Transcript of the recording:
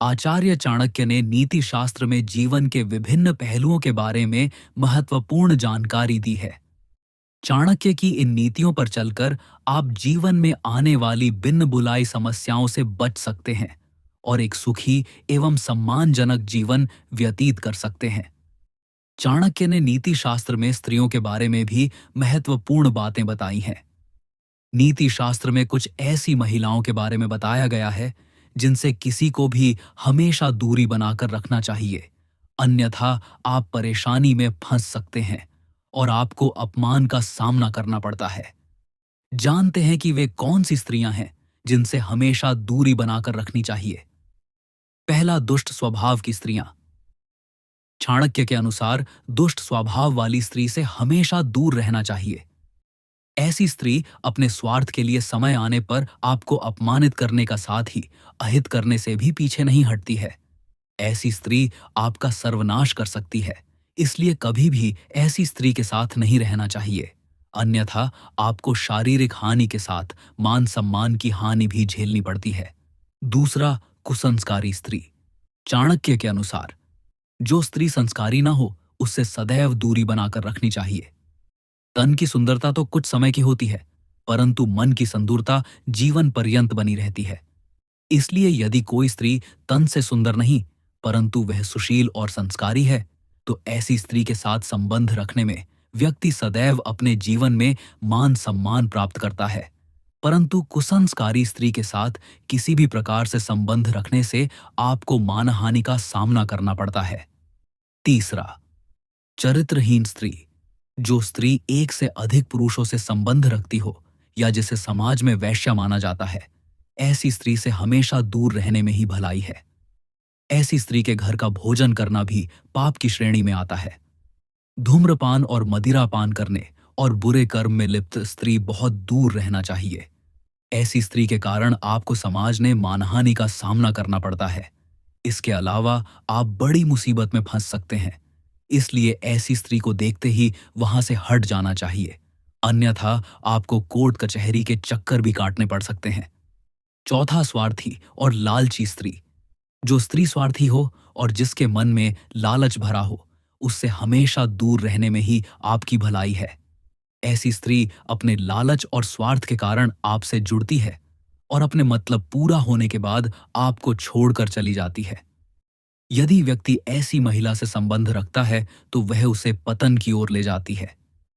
आचार्य चाणक्य ने नीति शास्त्र में जीवन के विभिन्न पहलुओं के बारे में महत्वपूर्ण जानकारी दी है। चाणक्य की इन नीतियों पर चलकर आप जीवन में आने वाली बिन बुलाई समस्याओं से बच सकते हैं और एक सुखी एवं सम्मानजनक जीवन व्यतीत कर सकते हैं। चाणक्य ने नीति शास्त्र में स्त्रियों के बारे में भी महत्वपूर्ण बातें बताई हैं। नीति शास्त्र में कुछ ऐसी महिलाओं के बारे में बताया गया है जिनसे किसी को भी हमेशा दूरी बनाकर रखना चाहिए, अन्यथा आप परेशानी में फंस सकते हैं और आपको अपमान का सामना करना पड़ता है। जानते हैं कि वे कौन सी स्त्रियां हैं जिनसे हमेशा दूरी बनाकर रखनी चाहिए। पहला, दुष्ट स्वभाव की स्त्रियां। चाणक्य के अनुसार दुष्ट स्वभाव वाली स्त्री से हमेशा दूर रहना चाहिए। ऐसी स्त्री अपने स्वार्थ के लिए समय आने पर आपको अपमानित करने का साथ ही अहित करने से भी पीछे नहीं हटती है। ऐसी स्त्री आपका सर्वनाश कर सकती है, इसलिए कभी भी ऐसी स्त्री के साथ नहीं रहना चाहिए, अन्यथा आपको शारीरिक हानि के साथ मान सम्मान की हानि भी झेलनी पड़ती है। दूसरा, कुसंस्कारी स्त्री। चाणक्य के अनुसार जो स्त्री संस्कारी ना हो उससे सदैव दूरी बनाकर रखनी चाहिए। तन की सुंदरता तो कुछ समय की होती है, परंतु मन की संदूरता जीवन पर्यंत बनी रहती है। इसलिए यदि कोई स्त्री तन से सुंदर नहीं परंतु वह सुशील और संस्कारी है तो ऐसी स्त्री के साथ संबंध रखने में व्यक्ति सदैव अपने जीवन में मान सम्मान प्राप्त करता है, परंतु कुसंस्कारी स्त्री के साथ किसी भी प्रकार से संबंध रखने से आपको मानहानि का सामना करना पड़ता है। तीसरा, चरित्रहीन स्त्री। जो स्त्री एक से अधिक पुरुषों से संबंध रखती हो या जिसे समाज में वैश्या माना जाता है, ऐसी स्त्री से हमेशा दूर रहने में ही भलाई है। ऐसी स्त्री के घर का भोजन करना भी पाप की श्रेणी में आता है। धूम्रपान और मदिरापान करने और बुरे कर्म में लिप्त स्त्री बहुत दूर रहना चाहिए। ऐसी स्त्री के कारण आपको समाज में मानहानि का सामना करना पड़ता है। इसके अलावा आप बड़ी मुसीबत में फंस सकते हैं, इसलिए ऐसी स्त्री को देखते ही वहां से हट जाना चाहिए, अन्यथा आपको कोर्ट कचहरी के चक्कर भी काटने पड़ सकते हैं। चौथा, स्वार्थी और लालची स्त्री। जो स्त्री स्वार्थी हो और जिसके मन में लालच भरा हो उससे हमेशा दूर रहने में ही आपकी भलाई है। ऐसी स्त्री अपने लालच और स्वार्थ के कारण आपसे जुड़ती है और अपने मतलब पूरा होने के बाद आपको छोड़कर चली जाती है। यदि व्यक्ति ऐसी महिला से संबंध रखता है तो वह उसे पतन की ओर ले जाती है।